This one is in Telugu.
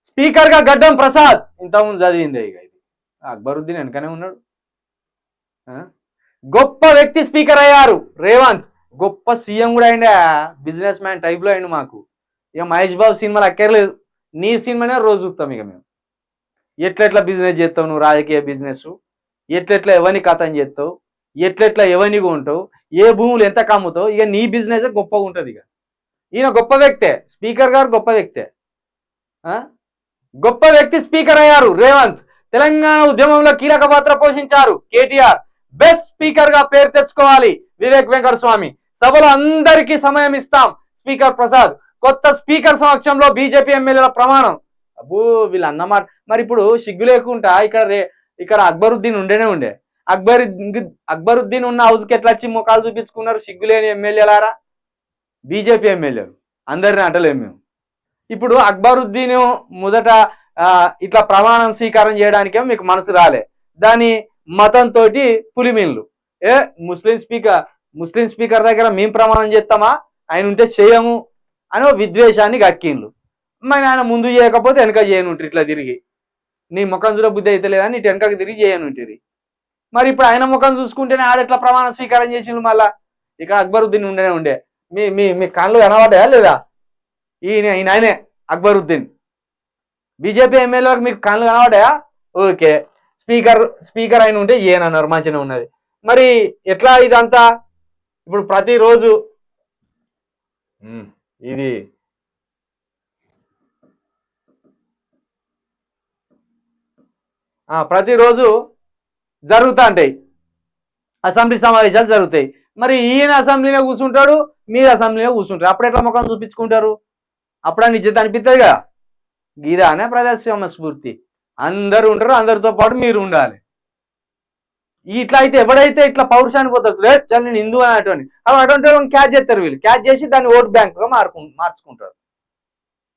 స్పీకర్ గా గడ్డం ప్రసాద్ ఇంతకుముందు చదివిందే. ఇక ఇది అక్బరుద్దీన్ వెనకనే ఉన్నాడు. గొప్ప వ్యక్తి స్పీకర్ అయ్యారు రేవంత్. గొప్ప సీఎం కూడా అయిండే, బిజినెస్ మ్యాన్ టైప్ లో అయిండు. మాకు ఇక మహేష్ బాబు సినిమాలు అక్కర్లేదు, నీ సినిమానే రోజు చూస్తాం. ఇక మేము ఎట్లెట్లా బిజినెస్ చేస్తావు, నువ్వు రాజకీయ బిజినెస్ ఎట్లెట్లా ఎవరిని కథం చేస్తావు, ఎట్లెట్లా ఎవరిని కొంటావు, ఏ భూములు ఎంత కమ్ముతావు, ఇక నీ బిజినెస్ గొప్పగా ఉంటుంది. ఇక ఈయన గొప్ప వ్యక్తే, స్పీకర్ గారు గొప్ప వ్యక్తే. గొప్ప వ్యక్తి స్పీకర్ అయ్యారు రేవంత్. తెలంగాణ ఉద్యమంలో కీలక పాత్ర పోషించారు కేటీఆర్. బెస్ట్ స్పీకర్ గా పేరు తెచ్చుకోవాలి వివేక్ వెంకటస్వామి. సభలో అందరికీ సమయం ఇస్తాం స్పీకర్ ప్రసాద్. కొత్త స్పీకర్ సమక్షంలో బీజేపీ ఎమ్మెల్యేల ప్రమాణం. అబ్బో వీళ్ళు అన్నమాట. మరి ఇప్పుడు సిగ్గు లేకుండా ఇక్కడ అక్బరుద్దీన్ ఉండే అక్బరుద్దీన్ ఉన్న హౌస్కి ఎట్లా వచ్చి ముఖాలు చూపించుకున్నారు సిగ్గులేని ఎమ్మెల్యేలారా. బీజేపీ ఎమ్మెల్యేలు అందరిని అంటలేము మేము. ఇప్పుడు అక్బరుద్దీన్ మొదట ఇట్లా ప్రమాణం స్వీకారం చేయడానికేమో మీకు మనసు రాలే, దాని మతంతో పులిమిన్లు. ముస్లిం స్పీకర్ దగ్గర మేము ప్రమాణం చేస్తామా, ఆయన ఉంటే చేయము అని విద్వేషాన్ని గక్కిండ్లు. మరి ఆయన ముందు చేయకపోతే వెనక చేయనుంటారు, ఇట్లా తిరిగి నీ ముఖం చూడ బుద్ధి అయితే లేదా నీ వెనకకి తిరిగి చేయనుంటారు. మరి ఇప్పుడు ఆయన ముఖం చూసుకుంటేనే ఆడెట్లా ప్రమాణ స్వీకారం చేసిండు. మళ్ళా ఇక్కడ అక్బరుద్దీన్ ఉండే మీ మీ మీ కళ్ళు కనబడ్డాయా లేదా? ఆయనే అక్బరుద్దీన్. బీజేపీ ఎమ్మెల్యేలకు మీకు కళ్ళు కనబడ్డాయా? ఓకే, స్పీకర్ అయిన ఉంటే ఏనన్నారు, మంచిగా ఉన్నది. మరి ఎట్లా ఇదంతా? ఇప్పుడు ప్రతిరోజు ఇది ప్రతిరోజు జరుగుతూ ఉంటాయి, అసెంబ్లీ సమావేశాలు జరుగుతాయి. మరి ఈయన అసెంబ్లీలో కూర్చుంటాడు, మీరు అసెంబ్లీలో కూర్చుంటారు. అప్పుడు ఎట్లా ముఖం చూపించుకుంటారు? అప్పుడు నిజత అనిపిస్తుంది కదా. గీదానే ప్రజాస్వామ్య స్ఫూర్తి. అందరూ ఉంటారు, అందరితో పాటు మీరు ఉండాలి. ఇట్లా అయితే ఎవడైతే ఇట్లా పౌరుషాన్ని పోతారు, నేను హిందూ అని అటువంటి క్యాచ్ చేస్తారు. వీళ్ళు క్యాచ్ చేసి దాన్ని ఓటు బ్యాంకుగా మార్చుకుంటారు.